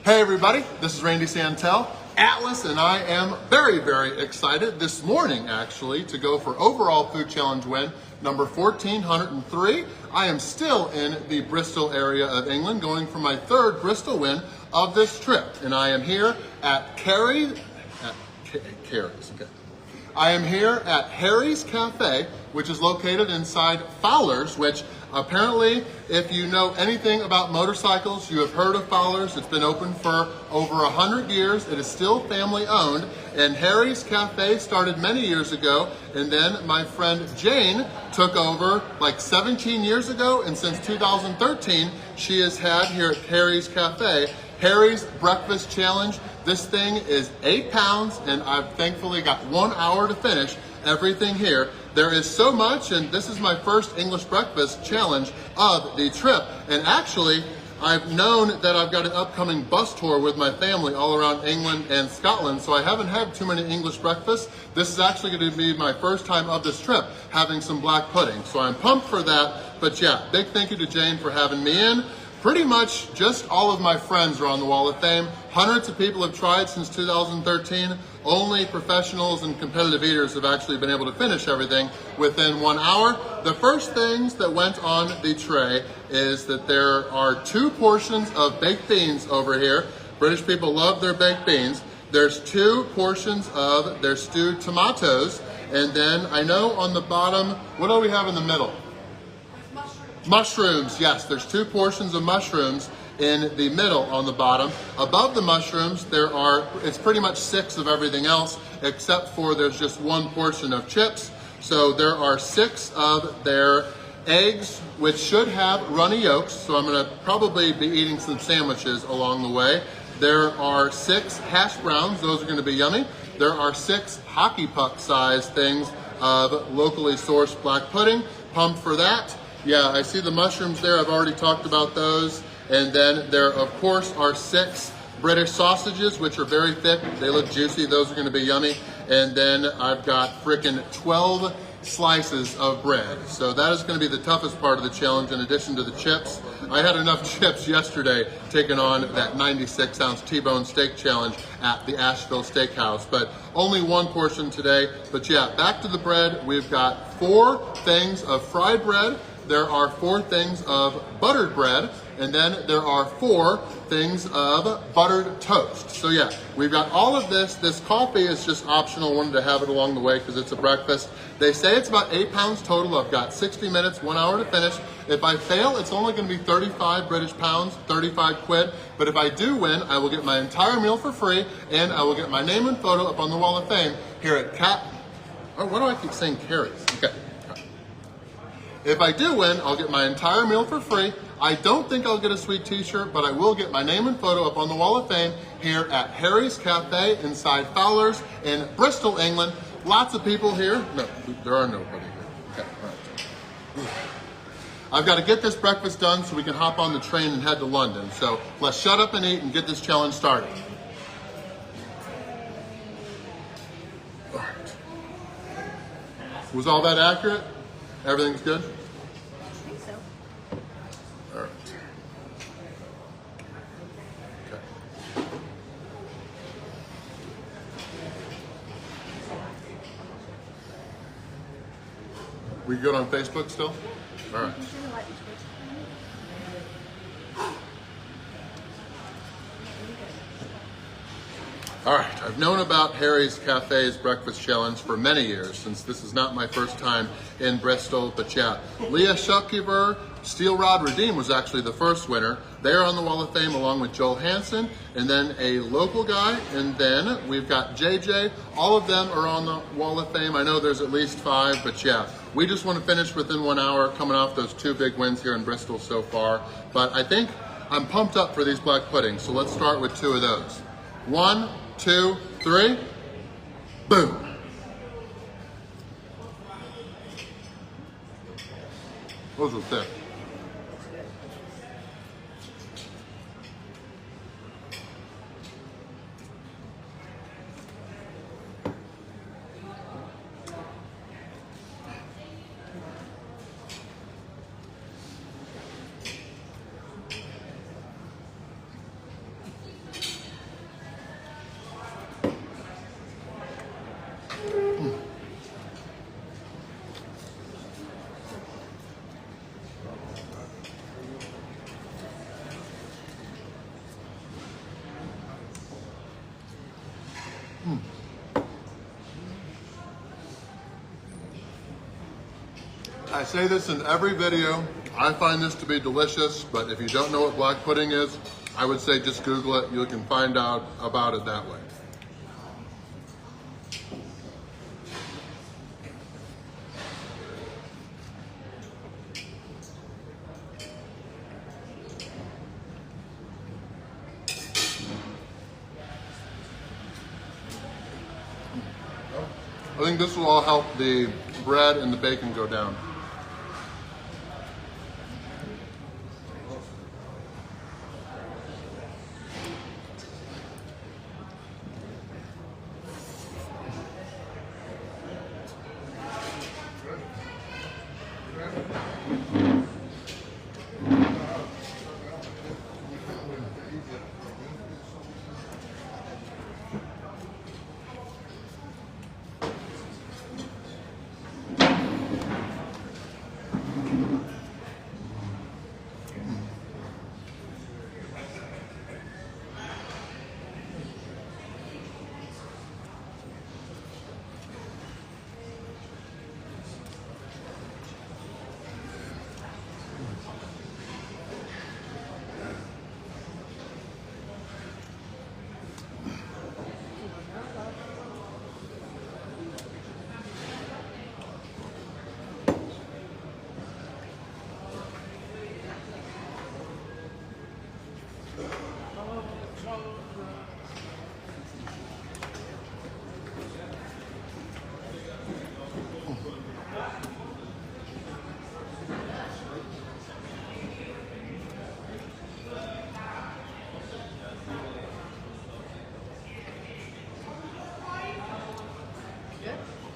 Hey everybody, this is Randy Santel, Atlas, and I am very, very excited this morning actually to go for overall food challenge win number 1403. I am still in the Bristol area of England going for my third Bristol win of this trip, and I am here at I am here at Harry's Cafe, which is located inside Fowler's, which apparently, if you know anything about motorcycles, you have heard of Fowler's. It's been open for over 100 years. It is still family owned, and Harry's Cafe started many years ago, and then my friend Jane took over like 17 years ago, and since 2013, she has had here at Harry's Cafe Harry's Breakfast Challenge. This thing is 8 pounds, and I've thankfully got 1 hour to finish everything here. There is so much, and this is my first English breakfast challenge of the trip. And actually, I've known that I've got an upcoming bus tour with my family all around England and Scotland, so I haven't had too many English breakfasts. This is actually going to be my first time of this trip having some black pudding, so I'm pumped for that. But yeah, big thank you to Jane for having me in. Pretty much just all of my friends are on the Wall of Fame. Hundreds of people have tried since 2013. Only professionals and competitive eaters have actually been able to finish everything within 1 hour. The first things that went on the tray is that there are 2 portions of baked beans over here. British people love their baked beans. There's 2 portions of their stewed tomatoes. And then I know on the bottom, what do we have in the middle? Mushrooms, yes, there's 2 portions of mushrooms in the middle on the bottom. Above the mushrooms, it's pretty much 6 of everything else, except for there's just 1 portion of chips. So there are 6 of their eggs, which should have runny yolks, so I'm gonna probably be eating some sandwiches along the way. There are 6 hash browns, those are gonna be yummy. There are 6 hockey puck size things of locally sourced black pudding, pumped for that. Yeah, I see the mushrooms there. I've already talked about those. And then there, of course, are 6 British sausages, which are very thick. They look juicy. Those are going to be yummy. And then I've got frickin' 12 slices of bread. So that is going to be the toughest part of the challenge in addition to the chips. I had enough chips yesterday taking on that 96-ounce T-bone steak challenge at the Nashville Steakhouse, but only 1 portion today. But yeah, back to the bread. We've got 4 things of fried bread. There are 4 things of buttered bread, and then there are 4 things of buttered toast. So yeah, we've got all of this. This coffee is just optional. Wanted to have it along the way because it's a breakfast. They say it's about 8 pounds total. I've got 60 minutes, 1 hour to finish. If I fail, it's only going to be 35 British pounds, 35 quid. But if I do win, I will get my entire meal for free, and I will get my name and photo up on the Wall of Fame here at Oh, why do I keep saying Carrie's? Okay. If I do win, I'll get my entire meal for free. I don't think I'll get a sweet t-shirt, but I will get my name and photo up on the Wall of Fame here at Harry's Cafe inside Fowler's in Bristol, England. Lots of people here. No, there are nobody here. Okay, all right. I've got to get this breakfast done so we can hop on the train and head to London. So let's shut up and eat and get this challenge started. All right. Was all that accurate? Everything's good? I think so. All right. Okay. We good on Facebook still? All right. All right, I've known about Harry's Cafe's breakfast challenge for many years, since this is not my first time in Bristol, but yeah. Leah Shopkeeper, Steel Rod Redeem was actually the first winner. They're on the Wall of Fame along with Joel Hansen, and then a local guy, and then we've got JJ. All of them are on the Wall of Fame. I know there's at least 5, but yeah. We just want to finish within 1 hour, coming off those 2 big wins here in Bristol so far. But I think I'm pumped up for these black puddings, so let's start with 2 of those. 1, 2, 3, boom. Those are thick. I say this in every video. I find this to be delicious, but if you don't know what black pudding is, I would say just Google it. You can find out about it that way. I think this will all help the bread and the bacon go down.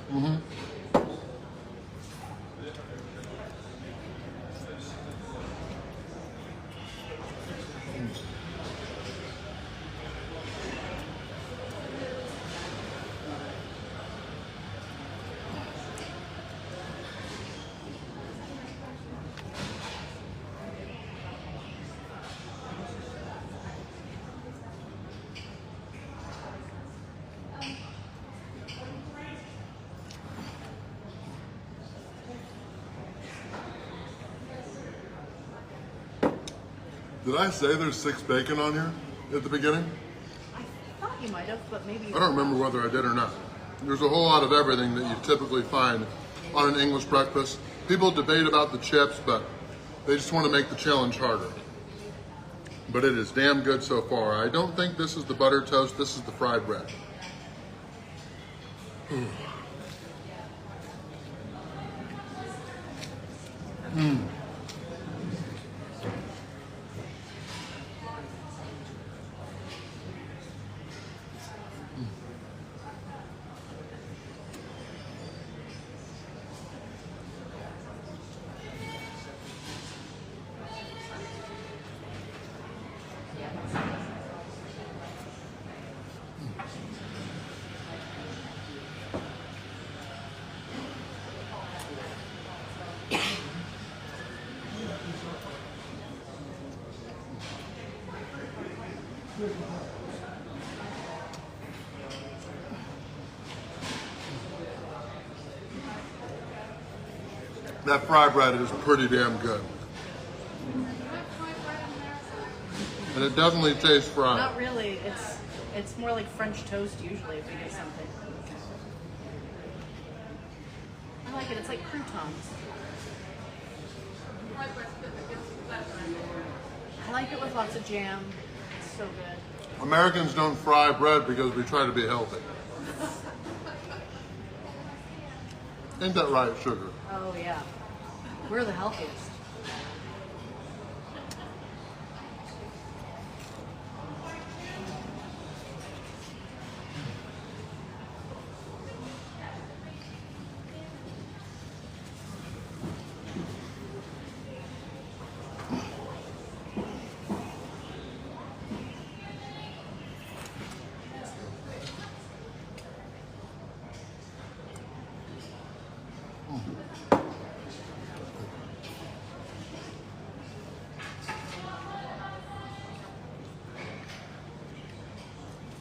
Mm-hmm. Did I say there's 6 bacon on here at the beginning? I thought you might have, but maybe you I don't remember whether I did or not. There's a whole lot of everything that you typically find on an English breakfast. People debate about the chips, but they just want to make the challenge harder. But it is damn good so far. I don't think this is the butter toast, this is the fried bread. That fried bread is pretty damn good. And it definitely tastes fried. Not really. It's more like French toast usually if we get something. I like it. It's like croutons. I like it with lots of jam. It's so good. Americans don't fry bread because we try to be healthy. Ain't that right, sugar? Oh yeah. We're the healthiest.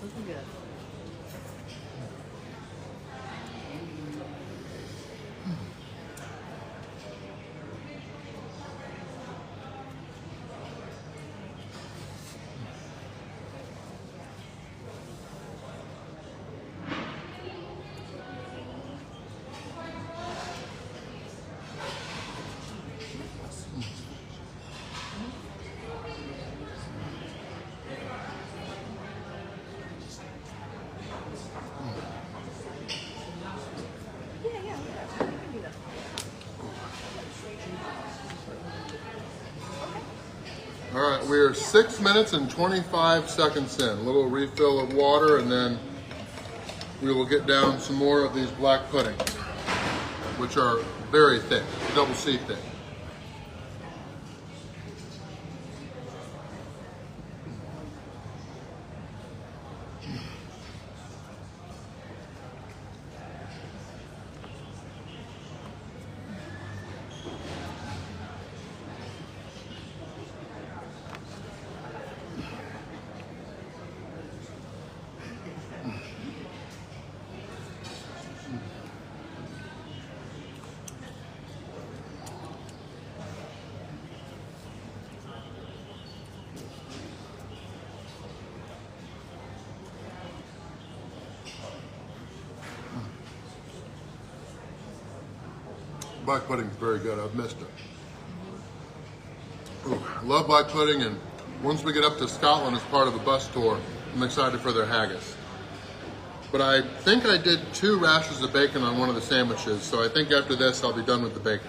Looking good. All right, we are 6 minutes and 25 seconds in. A little refill of water, and then we will get down some more of these black puddings, which are very thick, double C thick. Black pudding is very good. I've missed it. Ooh, I love black pudding, and once we get up to Scotland as part of a bus tour, I'm excited for their haggis. But I think I did 2 rashers of bacon on one of the sandwiches, so I think after this I'll be done with the bacon.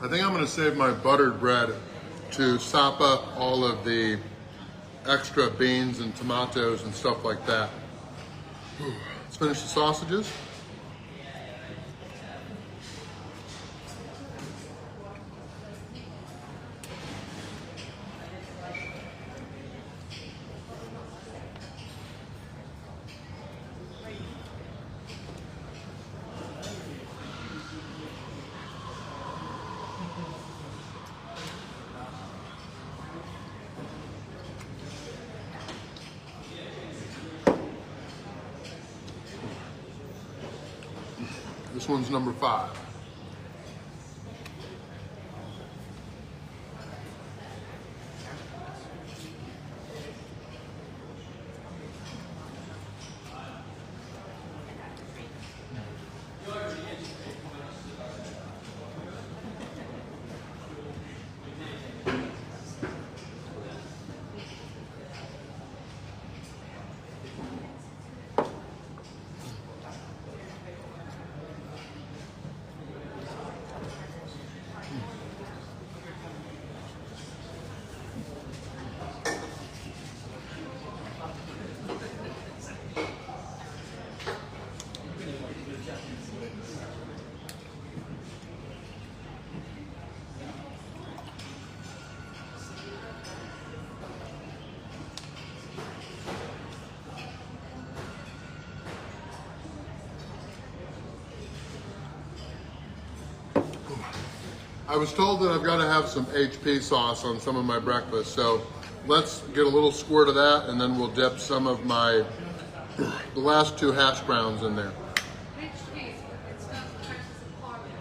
I think I'm going to save my buttered bread to sop up all of the extra beans and tomatoes and stuff like that. Let's finish the sausages. This one's number 5. I was told that I've got to have some HP sauce on some of my breakfast, so let's get a little squirt of that, and then we'll dip some of the last 2 hash browns in there. HP, it smells the Houses of Parliament.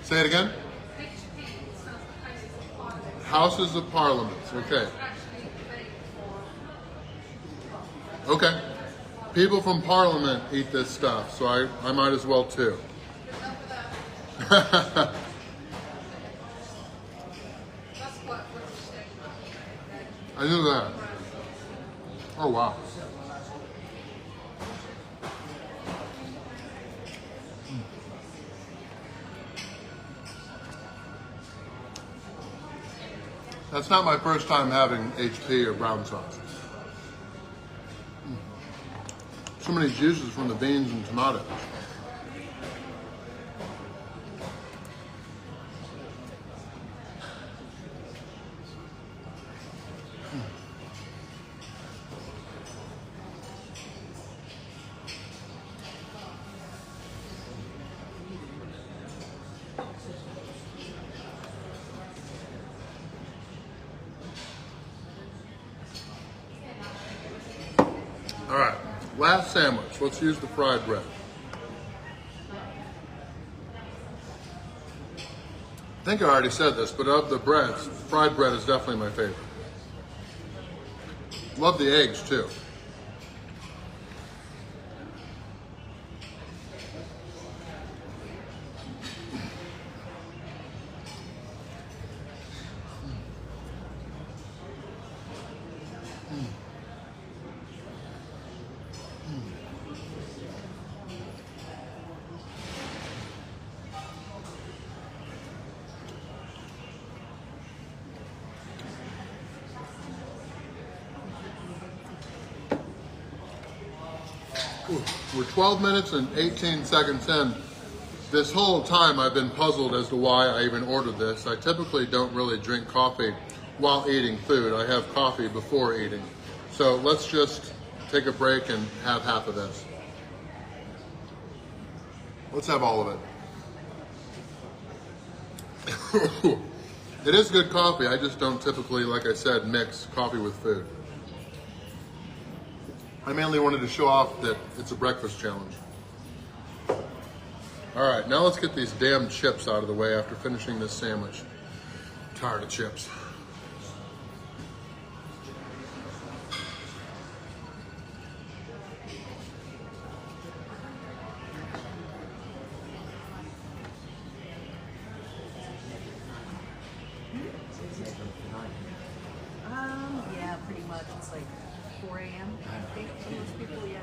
Say it again? HP, it smells the Houses of Parliament. Houses of Parliament, okay. Actually, baked for. Okay. People from Parliament eat this stuff, so I might as well too. I knew that. Oh, wow. That's not my first time having HP or brown sauce. So many juices from the beans and tomatoes. All right, last sandwich. Let's use the fried bread. I think I already said this, but of the breads, fried bread is definitely my favorite. Love the eggs too. We're 12 minutes and 18 seconds in. This whole time I've been puzzled as to why I even ordered this. I typically don't really drink coffee while eating food. I have coffee before eating. So let's just take a break and have half of this. Let's have all of it. It is good coffee. I just don't typically, like I said, mix coffee with food. I mainly wanted to show off that it's a breakfast challenge. All right, now let's get these damn chips out of the way after finishing this sandwich. I'm tired of chips. Yeah, pretty much. It's like 4 a.m. I think for most people, yeah.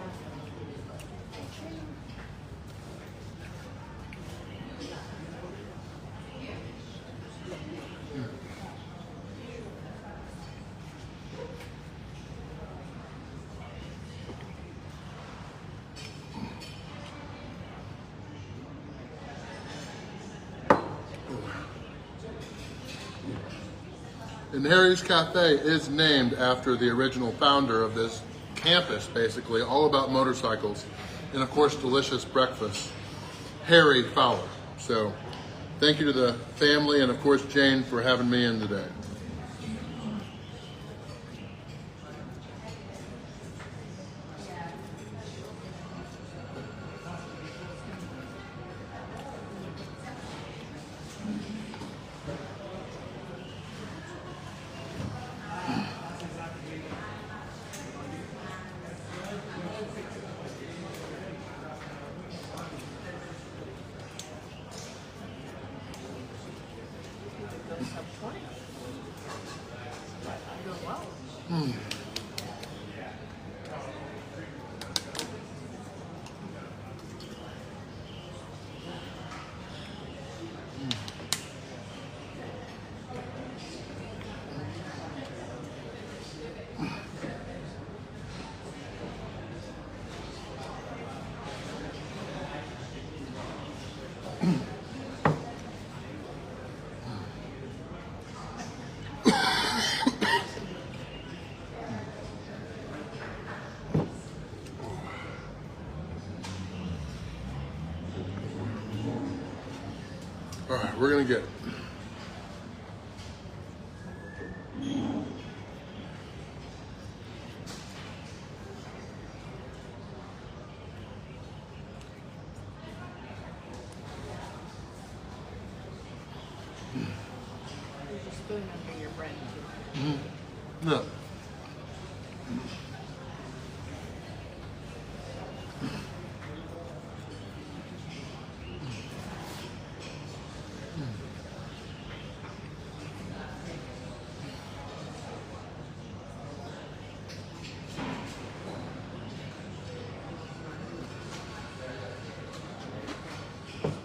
And Harry's Cafe is named after the original founder of this campus, basically, all about motorcycles. And of course, delicious breakfast, Harry Fowler. So thank you to the family and of course, Jane for having me in today. All right, we're gonna get it. There's a spoon under your bread. No.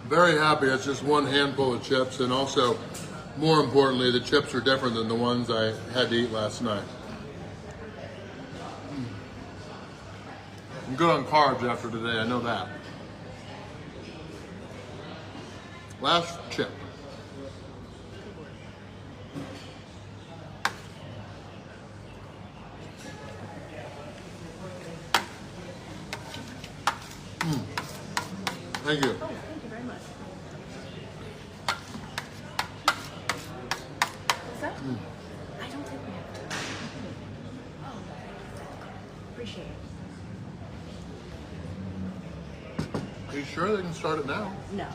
Very happy it's just one handful of chips, and also, more importantly, the chips are different than the ones I had to eat last night. I'm good on carbs after today, I know that. Last chip. Thank you. Oh, thank you very much. What's that? I don't think we have to. Oh, appreciate it. Are you sure they can start it now? No.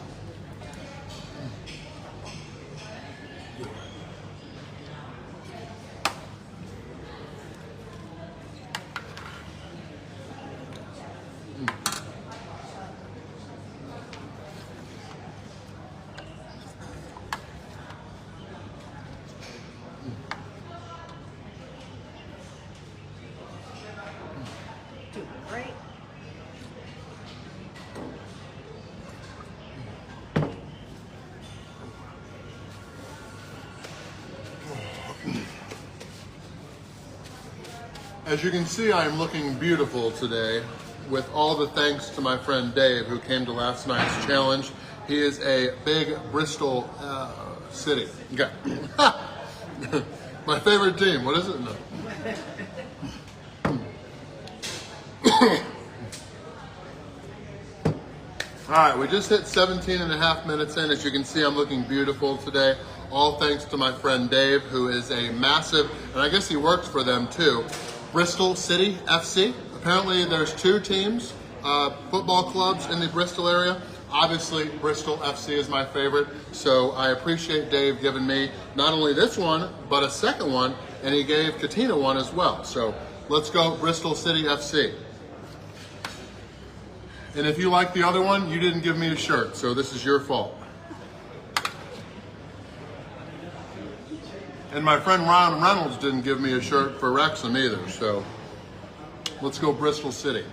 Doing great. As you can see, I am looking beautiful today with all the thanks to my friend Dave who came to last night's challenge. He is a big Bristol City. Okay. My favorite team. What is it? No. All right, we just hit 17 and a half minutes in. As you can see, I'm looking beautiful today. All thanks to my friend Dave, who is a massive, and I guess he works for them too, Bristol City FC. Apparently there's 2 teams, football clubs in the Bristol area. Obviously Bristol FC is my favorite, so I appreciate Dave giving me not only this one, but a second one, and he gave Katina one as well. So let's go Bristol City FC. And if you like the other one, you didn't give me a shirt, so this is your fault. And my friend Ron Reynolds didn't give me a shirt for Wrexham either, so let's go Bristol City.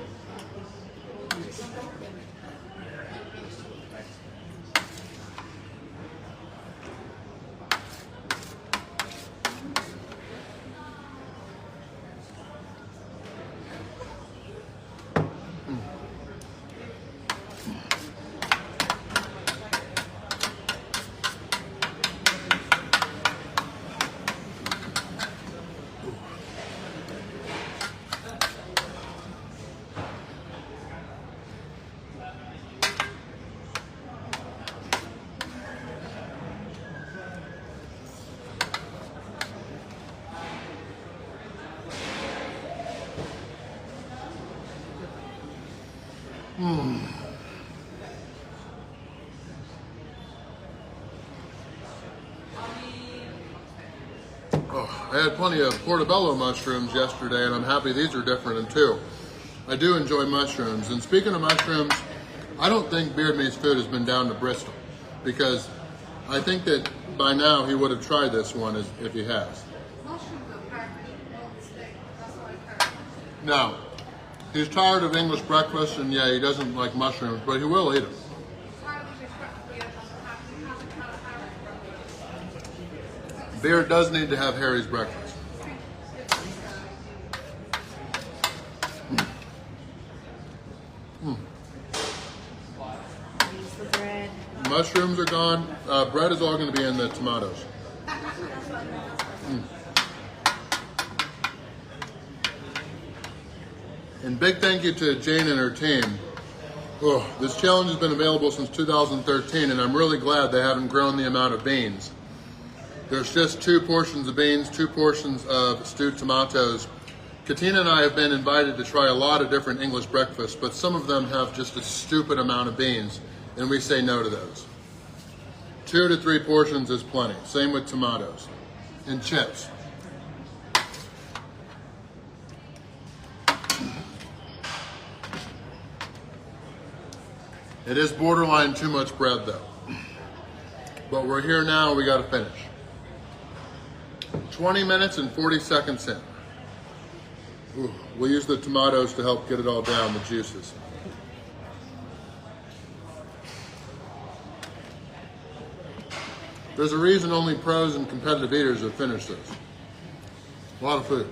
Oh, I had plenty of portobello mushrooms yesterday, and I'm happy these are different too. I do enjoy mushrooms, and speaking of mushrooms, I don't think Beard Meats Food has been down to Bristol, because I think that by now he would have tried this one if he has. Mushrooms are part of the steak. That's what I heard. No, he's tired of English breakfast, and yeah, he doesn't like mushrooms, but he will eat them. Part of English breakfast, but he hasn't had a Harry's breakfast. Beard does need to have Harry's breakfast. Use the bread. Mushrooms are gone. Bread is all going to be in the tomatoes. And big thank you to Jane and her team. Oh, this challenge has been available since 2013, and I'm really glad they haven't grown the amount of beans. There's just 2 portions of beans, 2 portions of stewed tomatoes. Katina and I have been invited to try a lot of different English breakfasts, but some of them have just a stupid amount of beans, and we say no to those. 2 to 3 portions is plenty. Same with tomatoes and chips. It is borderline too much bread though. But we're here now, we gotta finish. 20 minutes and 40 seconds in. Ooh, we'll use the tomatoes to help get it all down, the juices. There's a reason only pros and competitive eaters have finished this. A lot of food.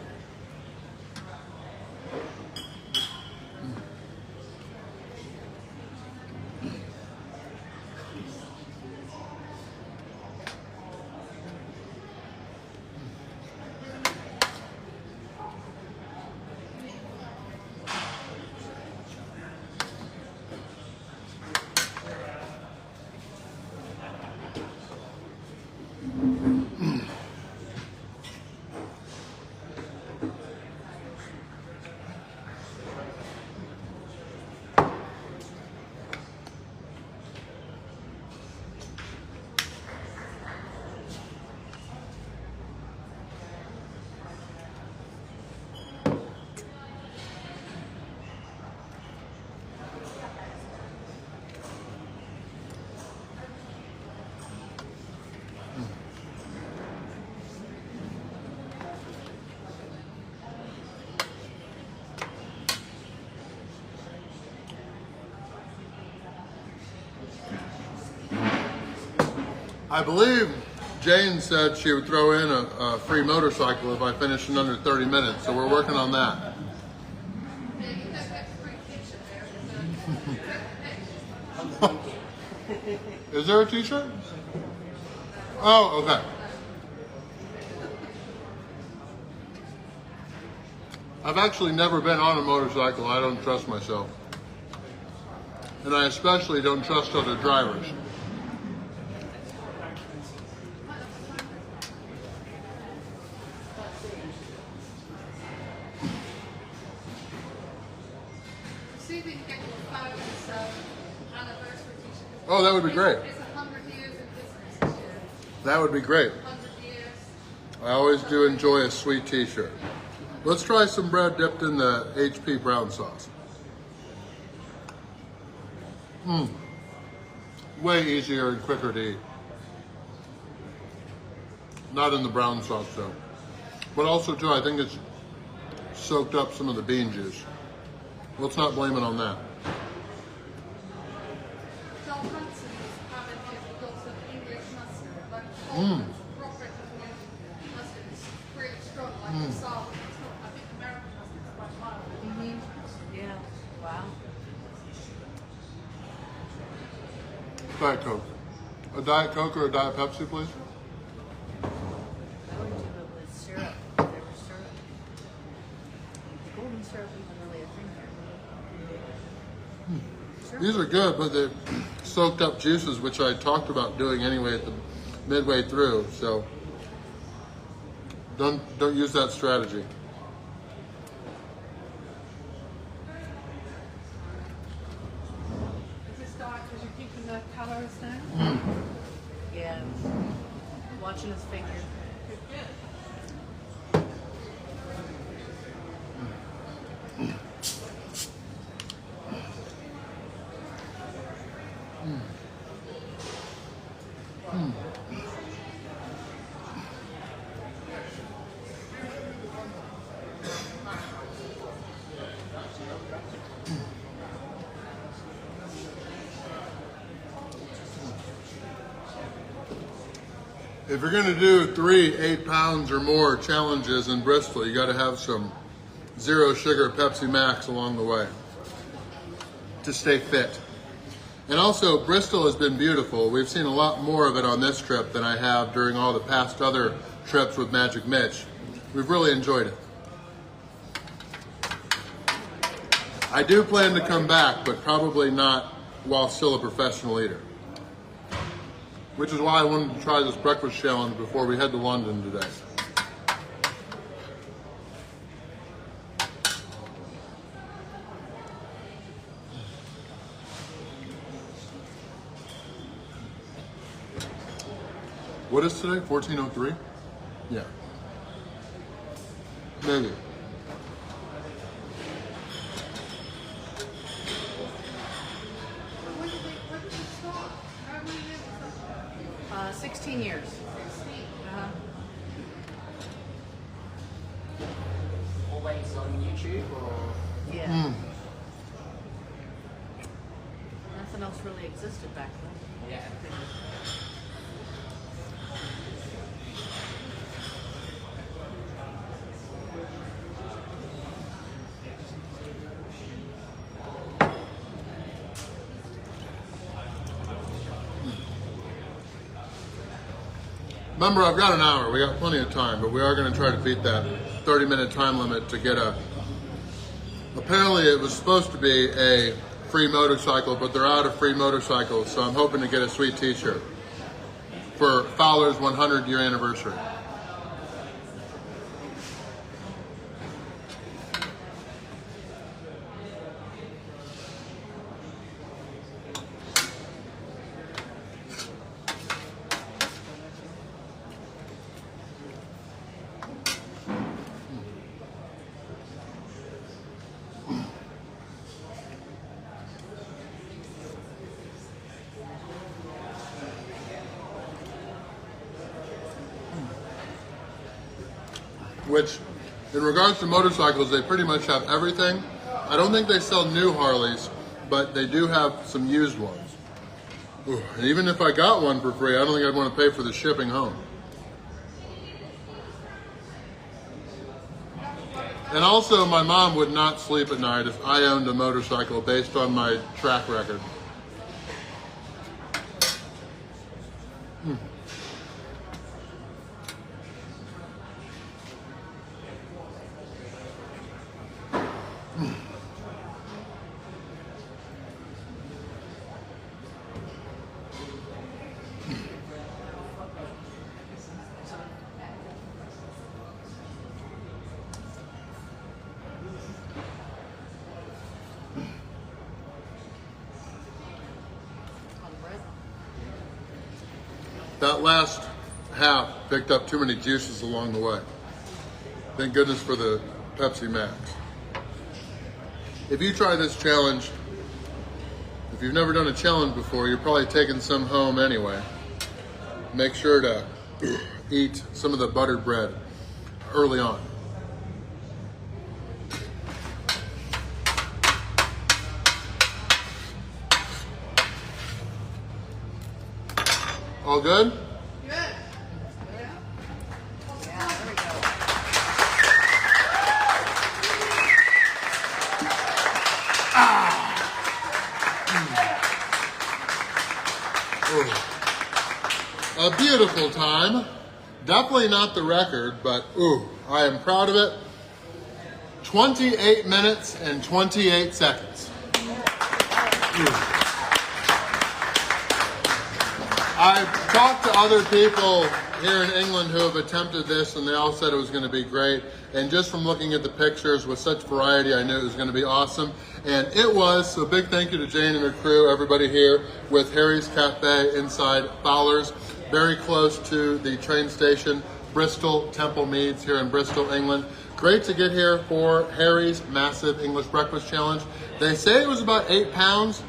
I believe Jane said she would throw in a free motorcycle if I finished in under 30 minutes, so we're working on that. Is there a t-shirt? Oh, okay. I've actually never been on a motorcycle. I don't trust myself. And I especially don't trust other drivers. See if we can get your photos anniversary t-shirt. Oh, that would be great. It's 100 years in business this year. That would be great. 100 years. I always do enjoy a sweet t-shirt. Let's try some bread dipped in the HP brown sauce. Way easier and quicker to eat. Not in the brown sauce though. But also too, I think it's soaked up some of the bean juice. Let's not blame it on that. John Hanson is having here lots of English mustard, like proper mustard. It's really strong, like the salt. It's not, I think American mustard is quite mild. Yeah. Wow. Diet Coke. A Diet Coke or a Diet Pepsi, please? I would do it with syrup. Whatever syrup. Golden syrup isn't really a thing here. These are good, but they're soaked up juices, which I talked about doing anyway at the midway through. So don't use that strategy. Is this diet because you're keeping the calories down? Yeah. Watching his figure. If you're gonna do 3 8-pounds or more challenges in Bristol, you gotta have some zero sugar Pepsi Max along the way to stay fit. And also, Bristol has been beautiful. We've seen a lot more of it on this trip than I have during all the past other trips with Magic Mitch. We've really enjoyed it. I do plan to come back, but probably not while still a professional eater. Which is why I wanted to try this breakfast challenge before we head to London today. What is today? 1403? Yeah. Maybe. When did you start? How many years was that? 16 years. 16. Always on YouTube or? Yeah. Nothing else really existed back then. Yeah. Remember, I've got an hour. We got plenty of time, but we are going to try to beat that 30-minute time limit to get a... Apparently, it was supposed to be a free motorcycle, but they're out of free motorcycles, so I'm hoping to get a sweet t-shirt for Fowler's 100-year anniversary. Which, in regards to motorcycles, they pretty much have everything. I don't think they sell new Harleys, but they do have some used ones. Ooh, even if I got one for free, I don't think I'd want to pay for the shipping home. And also, my mom would not sleep at night if I owned a motorcycle based on my track record. That last half picked up too many juices along the way. Thank goodness for the Pepsi Max. If you try this challenge, if you've never done a challenge before, you're probably taking some home anyway. Make sure to eat some of the buttered bread early on. All good? Good. Yeah, there we go. A beautiful time. Definitely not the record, but ooh, I am proud of it. 28 minutes and 28 seconds. I've talked to other people here in England who have attempted this, and they all said it was going to be great. And just from looking at the pictures with such variety, I knew it was going to be awesome. And it was. So big thank you to Jane and her crew, everybody here with Harry's Cafe inside Fowler's, very close to the train station, Bristol Temple Meads here in Bristol, England. Great to get here for Harry's massive English breakfast challenge. They say it was about 8 pounds.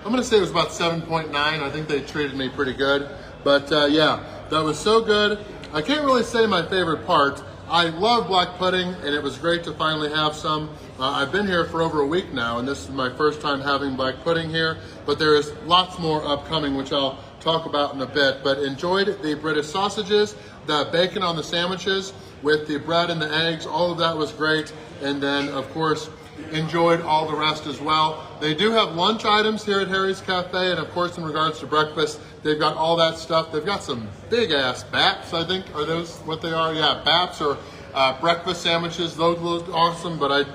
I'm gonna say it was about 7.9. I think they treated me pretty good. But yeah, that was so good. I can't really say my favorite part. I love black pudding, and it was great to finally have some. I've been here for over a week now, and this is my first time having black pudding here, but there is lots more upcoming, which I'll talk about in a bit. But enjoyed the British sausages, the bacon on the sandwiches with the bread and the eggs. All of that was great. And then, of course, enjoyed all the rest as well. They do have lunch items here at Harry's Cafe, and of course in regards to breakfast, they've got all that stuff. They've got some big ass baps, I think. Are those what they are? Yeah, baps or breakfast sandwiches. Those looked awesome, but I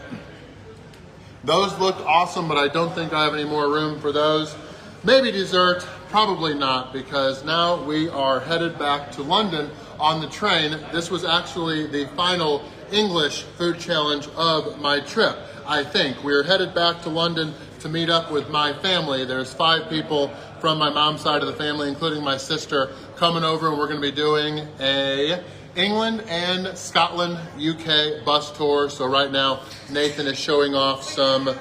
don't think I have any more room for those. Maybe dessert, probably not, because now we are headed back to London on the train. This was actually the final English food challenge of my trip. I think we're headed back to London to meet up with my family. There's 5 people from my mom's side of the family, including my sister, coming over, and we're going to be doing a England and Scotland, UK bus tour. So right now, Nathan is showing off some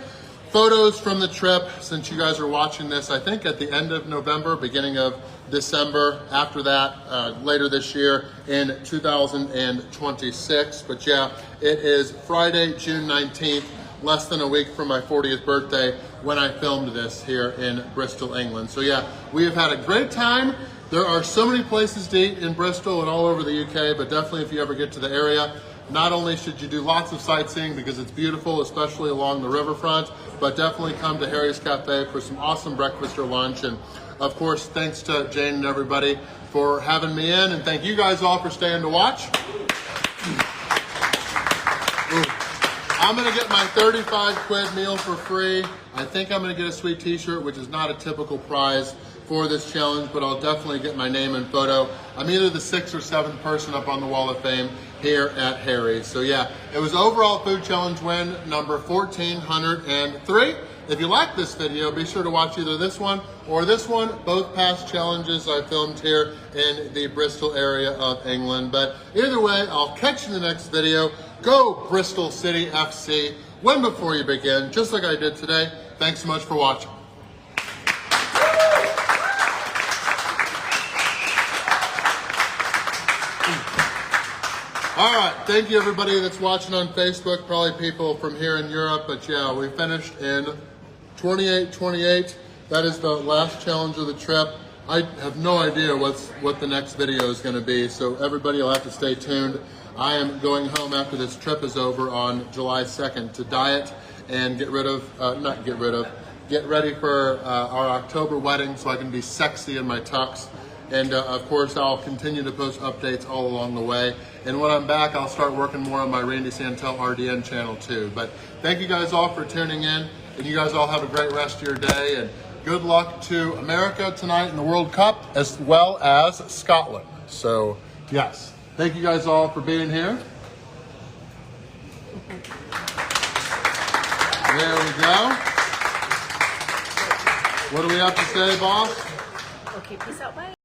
photos from the trip. Since you guys are watching this, I think at the end of November, beginning of December, after that, later this year in 2026. But yeah, it is Friday, June 19th, less than a week from my 40th birthday when I filmed this here in Bristol, England. So yeah, we have had a great time. There are so many places to eat in Bristol and all over the UK, but definitely if you ever get to the area, not only should you do lots of sightseeing because it's beautiful, especially along the riverfront, but definitely come to Harry's Cafe for some awesome breakfast or lunch. And of course, thanks to Jane and everybody for having me in, and thank you guys all for staying to watch. I'm gonna get my 35 quid meal for free. I think I'm gonna get a sweet t-shirt, which is not a typical prize for this challenge, but I'll definitely get my name and photo. I'm either the 6th or 7th person up on the Wall of Fame here at Harry's. So yeah, it was overall food challenge win number 1403. If you like this video, be sure to watch either this one or this one. Both past challenges I filmed here in the Bristol area of England. But either way, I'll catch you in the next video. Go Bristol City FC. Win before you begin, just like I did today. Thanks so much for watching. All right, thank you everybody that's watching on Facebook, probably people from here in Europe, but yeah, we finished in 28-28, that is the last challenge of the trip. I have no idea what the next video is going to be, so everybody will have to stay tuned. I am going home after this trip is over on July 2nd to diet and get ready for our October wedding so I can be sexy in my tux. And of course, I'll continue to post updates all along the way. And when I'm back, I'll start working more on my Randy Santel RDN channel too. But thank you guys all for tuning in, and you guys all have a great rest of your day. And good luck to America tonight in the World Cup, as well as Scotland. So yes, thank you guys all for being here. There we go. What do we have to say, boss? Okay, peace out, bye.